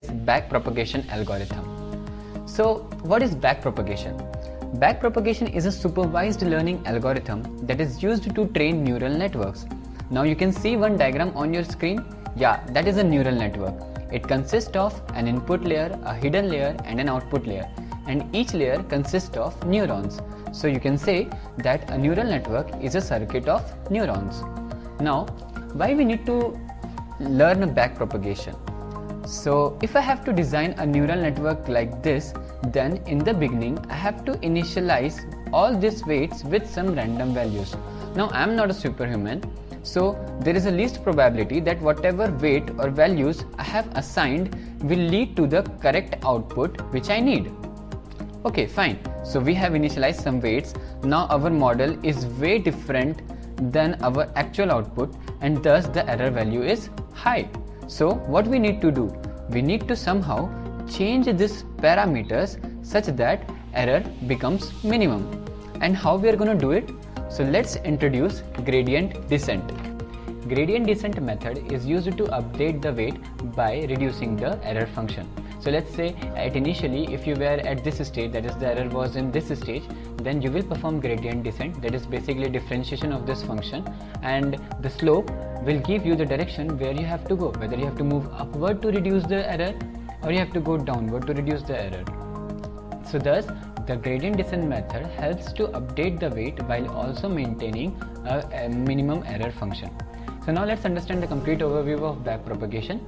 backpropagation algorithm. So what is backpropagation? Backpropagation is a supervised learning algorithm that is used to train neural networks. Now you can see one diagram on your screen. Yeah, that is a neural network. It consists of an input layer, a hidden layer and an output layer, and each layer consists of neurons. So you can say that a neural network is a circuit of neurons. Now, why we need to learn backpropagation? So if I have to design a neural network like this, then in the beginning I have to initialize all these weights with some random values. Now I am not a superhuman, so there is a least probability that whatever weight or values I have assigned will lead to the correct output which I need. Okay, fine. So we have initialized some weights. Now our model is way different than our actual output, and thus the error value is high. So what we need to do? We need to somehow change these parameters such that error becomes minimum. And how we are going to do it? So let's introduce gradient descent. Gradient descent method is used to update the weight by reducing the error function. So let's say at initially if you were at this stage, that is the error was in this stage, then you will perform gradient descent, that is basically differentiation of this function, and the slope will give you the direction where you have to go, whether you have to move upward to reduce the error or you have to go downward to reduce the error. So thus the gradient descent method helps to update the weight while also maintaining a minimum error function. So now let's understand the complete overview of backpropagation.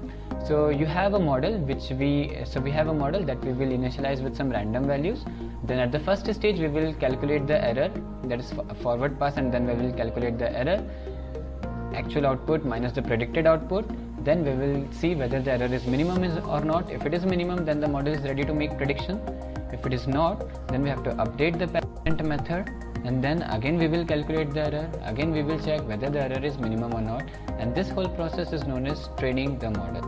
So you have a model we have a model that we will initialize with some random values. Then at the first stage we will calculate the error, that is forward pass, and then we will calculate the error, actual output minus the predicted output. Then we will see whether the error is minimum or not. If it is minimum, then the model is ready to make prediction. If it is not, then we have to update the parent method, and then again we will calculate the error, again we will check whether the error is minimum or not, and this whole process is known as training the model.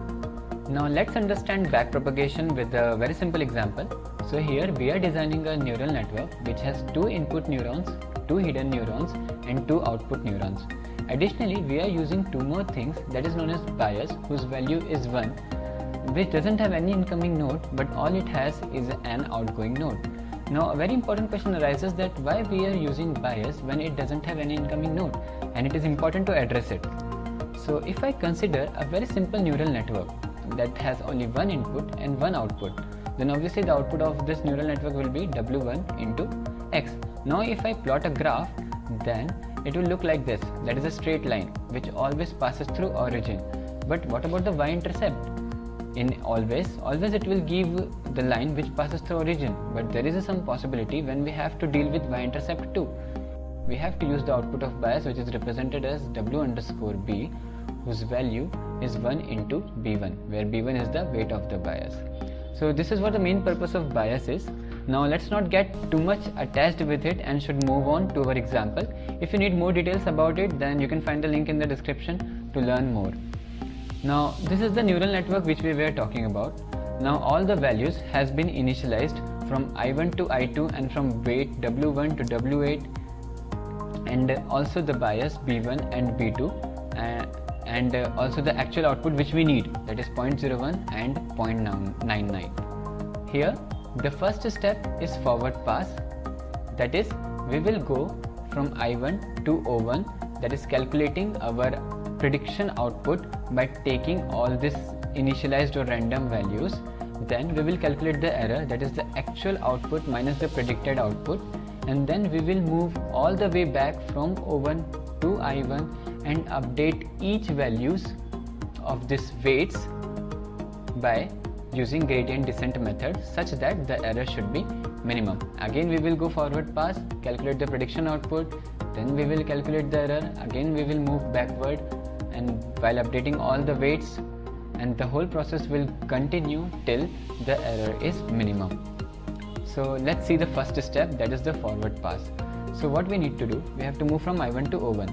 Now let's understand backpropagation with a very simple example. So here we are designing a neural network which has 2 input neurons, 2 hidden neurons and 2 output neurons. Additionally, we are using 2 more things, that is known as bias, whose value is 1, which doesn't have any incoming node, but all it has is an outgoing node. Now a very important question arises that why we are using bias when it doesn't have any incoming node, and it is important to address it. So if I consider a very simple neural network that has only 1 input and 1 output, then obviously the output of this neural network will be W1 into X. Now if I plot a graph, then it will look like this, that is a straight line which always passes through origin. But what about the y-intercept? In always it will give the line which passes through origin, but there is some possibility when we have to deal with y-intercept too. We have to use the output of bias, which is represented as W underscore B, whose value is 1 into B1, where B1 is the weight of the bias. So this is what the main purpose of bias is. Now let's not get too much attached with it and should move on to our example. If you need more details about it, then you can find the link in the description to learn more. Now this is the neural network which we were talking about. Now all the values has been initialized from I1 to I2 and from weight W1 to W8, and also the bias B1 and B2, and also the actual output which we need, that is 0.01 and 0.99. Here the first step is forward pass, that is we will go from I1 to O1, that is calculating our prediction output by taking all this initialized or random values. Then we will calculate the error, that is the actual output minus the predicted output, and then we will move all the way back from O1 to I1 and update each values of these weights by using gradient descent method such that the error should be minimum. Again we will go forward pass, calculate the prediction output, then we will calculate the error, again we will move backward, and while updating all the weights, and the whole process will continue till the error is minimum. So let's see the first step, that is the forward pass. So what we need to do, we have to move from I1 to O1.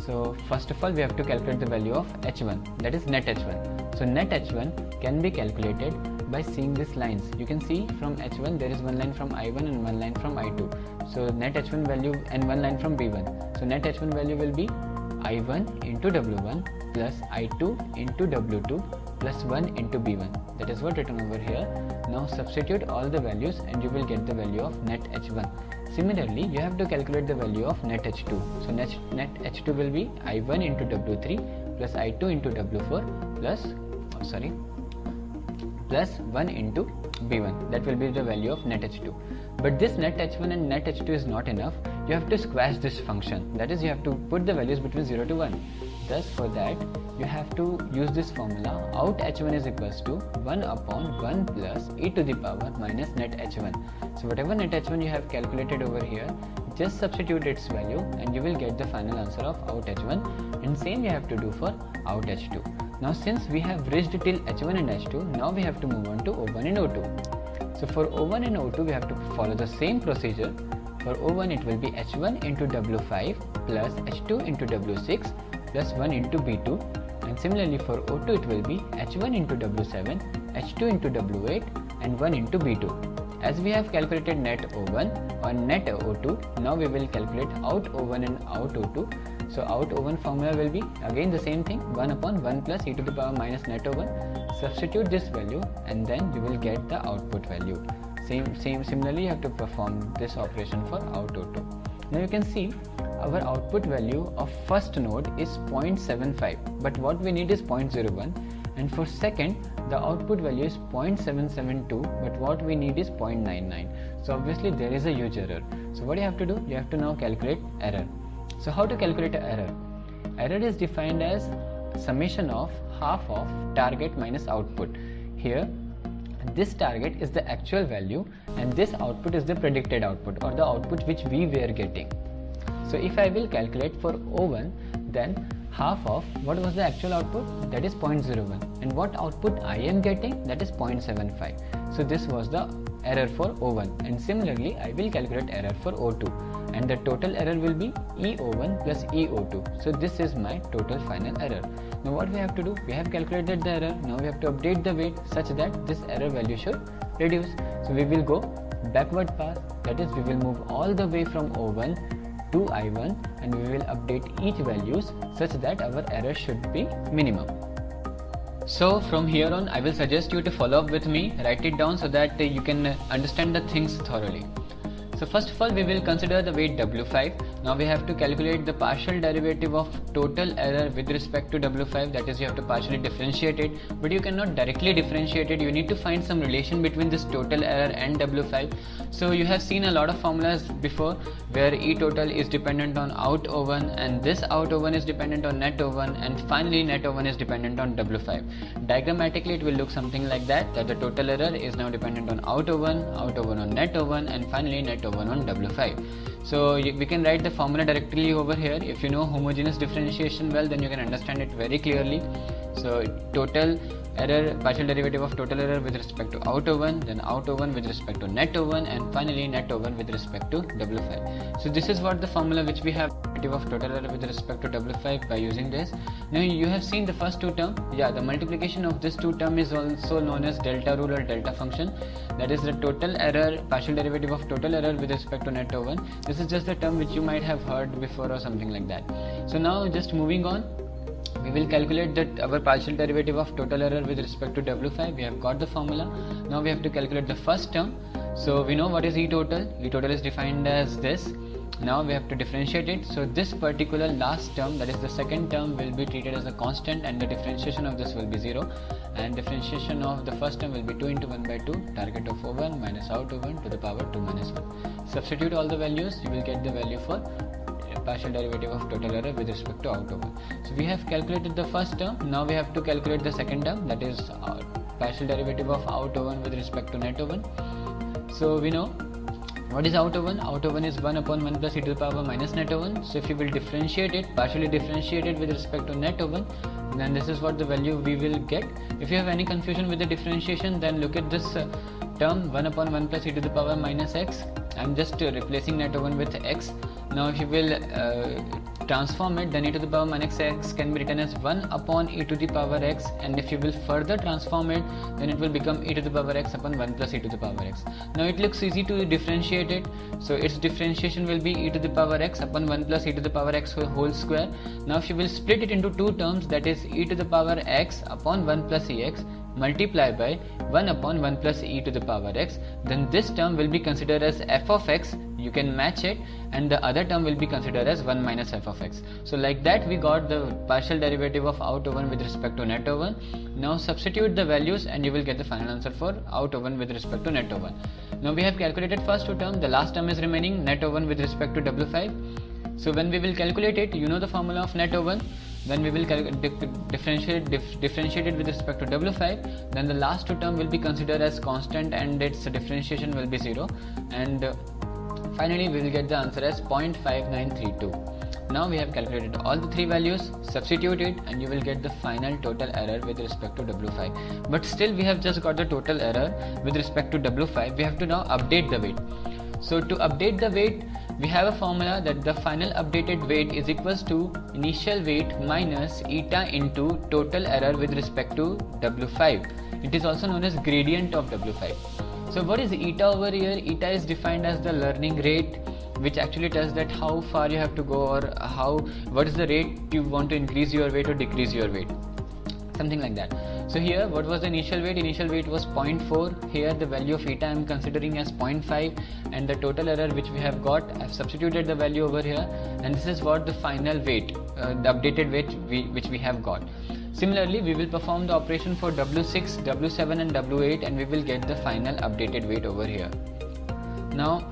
So first of all we have to calculate the value of H1, that is net H1. So net H1 can be calculated by seeing these lines. You can see from H1 there is one line from I1 and one line from I2. So net H1 value and one line from B1. So net H1 value will be I1 into W1 plus I2 into W2 plus 1 into b1. That is what written over here. Now substitute all the values and you will get the value of net h1. Similarly, you have to calculate the value of net h2. So net h2 will be I1 into W3 plus I2 into W4 plus 1 into b1. That will be the value of net h2. But this net h1 and net h2 is not enough. You have to squash this function. That is, you have to put the values between 0 to 1. Thus, for that, you have to use this formula. Out h1 is equals to 1 upon 1 plus e to the power minus net h1. So whatever net h1 you have calculated over here, just substitute its value and you will get the final answer of out h1, and same you have to do for out h2. Now since we have reached till h1 and h2, now we have to move on to O1 and O2. So for O1 and O2 we have to follow the same procedure. For O1 it will be h1 into W5 plus h2 into W6 plus 1 into B2, and similarly for O2 it will be h1 into W7, h2 into W8 and 1 into B2. As we have calculated net O1 or net O2, now we will calculate out O1 and out O2. So out O1 formula will be again the same thing, 1 upon 1 plus e to the power minus net O1. Substitute this value and then you will get the output value. Similarly you have to perform this operation for out O2. Now you can see our output value of first node is 0.75, but what we need is 0.01, and for second the output value is 0.772, but what we need is 0.99. So obviously there is a huge error. So what you have to do, you have to now calculate error. So how to calculate an error? Error is defined as summation of half of target minus output. Here this target is the actual value and this output is the predicted output, or the output which we were getting. So if I will calculate for O1, then half of what was the actual output, that is 0.01, and what output I am getting, that is 0.75. So this was the error for O1, and similarly I will calculate error for O2, and the total error will be EO1 plus EO2. So this is my total final error. Now what we have to do, we have calculated the error, now we have to update the weight such that this error value should reduce. So we will go backward path, that is we will move all the way from O1 to I1 and we will update each values such that our error should be minimum. So from here on I will suggest you to follow up with me, write it down so that you can understand the things thoroughly. So first of all we will consider the weight W5. Now we have to calculate the partial derivative of total error with respect to W5, that is you have to partially differentiate it, but you cannot directly differentiate it. You need to find some relation between this total error and W5. So you have seen a lot of formulas before where E total is dependent on out O1 and this out O1 is dependent on net O1, and finally net O1 is dependent on W5. Diagrammatically it will look something like that, that the total error is now dependent on out O1 on net O1 and finally net O1 on W5. So we can write the formula directly over here. If you know homogeneous differentiation well, then you can understand it very clearly. So total error, partial derivative of total error with respect to out O1, then out O1 with respect to net O1, and finally net O1 with respect to W5. So this is what the formula which we have of total error with respect to W5 by using this. Now you have seen the first two terms. Yeah, the multiplication of this two term is also known as delta rule or delta function. That is the total error, partial derivative of total error with respect to net O1. This is just the term which you might have heard before or something like that. So now just moving on, we will calculate that our partial derivative of total error with respect to W5. We have got the formula. Now we have to calculate the first term. So we know what is E total. E total is defined as this. Now we have to differentiate it. So this particular last term, that is the second term, will be treated as a constant and the differentiation of this will be 0, and differentiation of the first term will be 2 into 1 by 2, target of O1 minus out O1 to the power 2 minus 1. Substitute all the values, you will get the value for partial derivative of total error with respect to out O1. So we have calculated the first term. Now we have to calculate the second term, that is partial derivative of out O1 with respect to net O1. So we know what is out O1? Out O1 is 1 upon 1 plus e to the power minus net O1. So if you will differentiate it, partially differentiate it with respect to net O1, then this is what the value we will get. If you have any confusion with the differentiation, then look at this term 1 upon 1 plus e to the power minus x. I am just replacing net O1 with x. Now if you will transform it, then e to the power minus x can be written as 1 upon e to the power x, and if you will further transform it, then it will become e to the power x upon 1 plus e to the power x. Now it looks easy to differentiate it, so its differentiation will be e to the power x upon 1 plus e to the power x whole square. Now if you will split it into two terms, that is e to the power x upon 1 plus ex multiply by 1 upon 1 plus e to the power x, then this term will be considered as f of x, you can match it, and the other term will be considered as 1 minus f of x. So like that we got the partial derivative of out O1 with respect to net O1. Now substitute the values and you will get the final answer for out O1 with respect to net O1. Now we have calculated first two terms, the last term is remaining, net O1 with respect to W5. So when we will calculate it, you know the formula of net O1. When we will differentiate it with respect to W5, then the last two term will be considered as constant and its differentiation will be 0, and finally we will get the answer as 0.5932. Now we have calculated all the three values, substitute it, and you will get the final total error with respect to W5. But still we have just got the total error with respect to W5, we have to now update the weight. So to update the weight, we have a formula that the final updated weight is equals to initial weight minus eta into total error with respect to W5. It is also known as gradient of W5. So what is eta over here? Eta is defined as the learning rate, which actually tells that how far you have to go, or what is the rate you want to increase your weight or decrease your weight, something like that. So here what was the initial weight? Initial weight was 0.4. Here the value of eta I am considering as 0.5, and the total error which we have got, I have substituted the value over here, and this is what the final weight, the updated weight which we have got. Similarly, we will perform the operation for W6, W7 and W8, and we will get the final updated weight over here. Now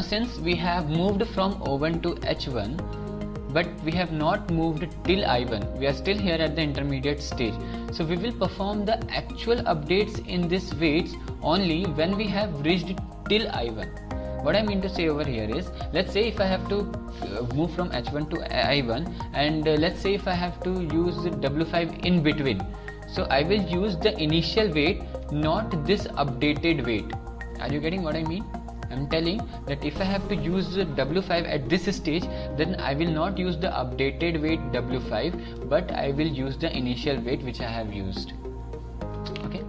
since we have moved from O1 to H1, but we have not moved till I1, we are still here at the intermediate stage. So we will perform the actual updates in this weights only when we have reached till I1. What I mean to say over here is, let's say if I have to move from H1 to I1, and let's say if I have to use W5 in between, so I will use the initial weight, not this updated weight. Are you getting what I mean? I'm telling that if I have to use W5 at this stage, then I will not use the updated weight W5, but I will use the initial weight which I have used. Okay.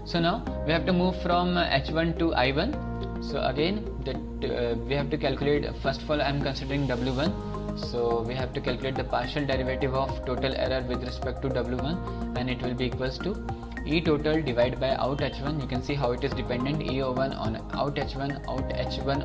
So now we have to move from H1 to I1. So again we have to calculate, first of all I am considering W1. So we have to calculate the partial derivative of total error with respect to W1, and it will be equals to E total divided by out H1. You can see how it is dependent, E01 on out H1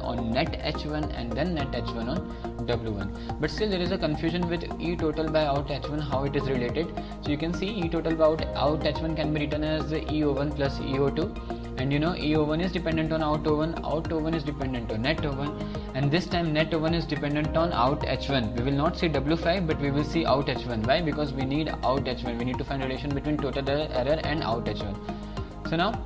on net H1, and then net H1 on W1. But still there is a confusion with E total by out H1, how it is related. So you can see E total by out H1 can be written as E01 plus E02. And you know E01 is dependent on out O1 is dependent on net O1, and this time net O1 is dependent on out H1. We will not see W5, but we will see out H1. Why? Because we need out H1. We need to find relation between total error and out H1. So now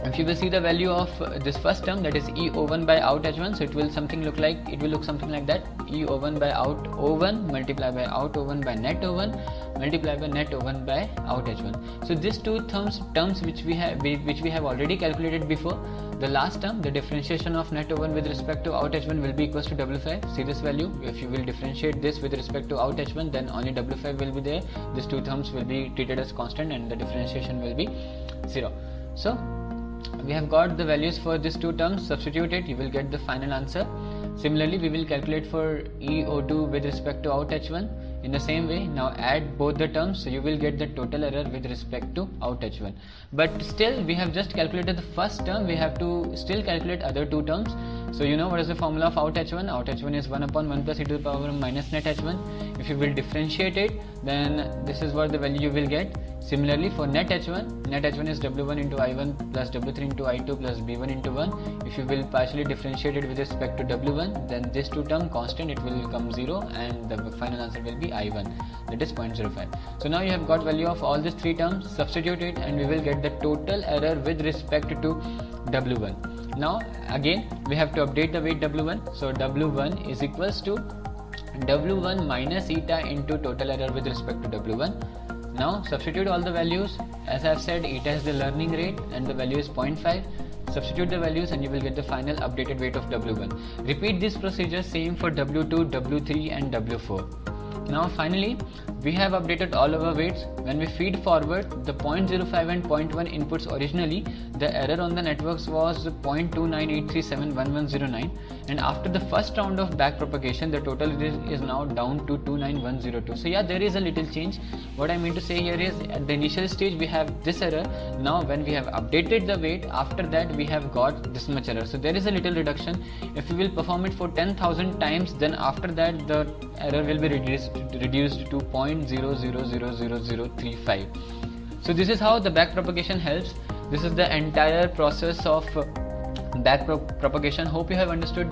if you will see the value of this first term, that is E01 by out H1, so it will look something like that, E01 by out O1 multiply by out O1 by net O1 multiply by net O1 by out H1. So these two terms which we have already calculated before. The last term, the differentiation of net O1 with respect to out H1 will be equals to W5. See this value, if you will differentiate this with respect to out H1, then only W5 will be there. These two terms will be treated as constant and the differentiation will be 0. So we have got the values for these two terms, substitute it, you will get the final answer. Similarly, we will calculate for E02 with respect to out H1 in the same way. Now add both the terms, so you will get the total error with respect to out H1. But still we have just calculated the first term, we have to still calculate other two terms. So you know what is the formula of out H1? Out H1 is 1 upon 1 plus e to the power minus net H1. If you will differentiate it, then this is what the value you will get. Similarly for net H1 is W1 into I1 plus W3 into I2 plus B1 into 1. If you will partially differentiate it with respect to W1, then this two term constant, it will come 0 and the final answer will be I1, that is 0.05. So now you have got value of all these three terms, substitute it and we will get the total error with respect to W1. Now again we have to update the weight W1. So W1 is equals to W1 minus eta into total error with respect to W1. Now substitute all the values. As I have said, eta is the learning rate and the value is 0.5. Substitute the values and you will get the final updated weight of W1. Repeat this procedure same for W2, W3 and W4. Now finally, we have updated all our weights. When we feed forward the 0.05 and 0.1 inputs originally, the error on the networks was 0.2983711109, and after the first round of back propagation, the total is now down to 29102. So yeah, there is a little change. What I mean to say here is, at the initial stage we have this error. Now when we have updated the weight, after that we have got this much error. So there is a little reduction. If we will perform it for 10,000 times, then after that the error will be reduced to 0.000035. So this is how the back propagation helps. This is the entire process of back propagation. Hope you have understood.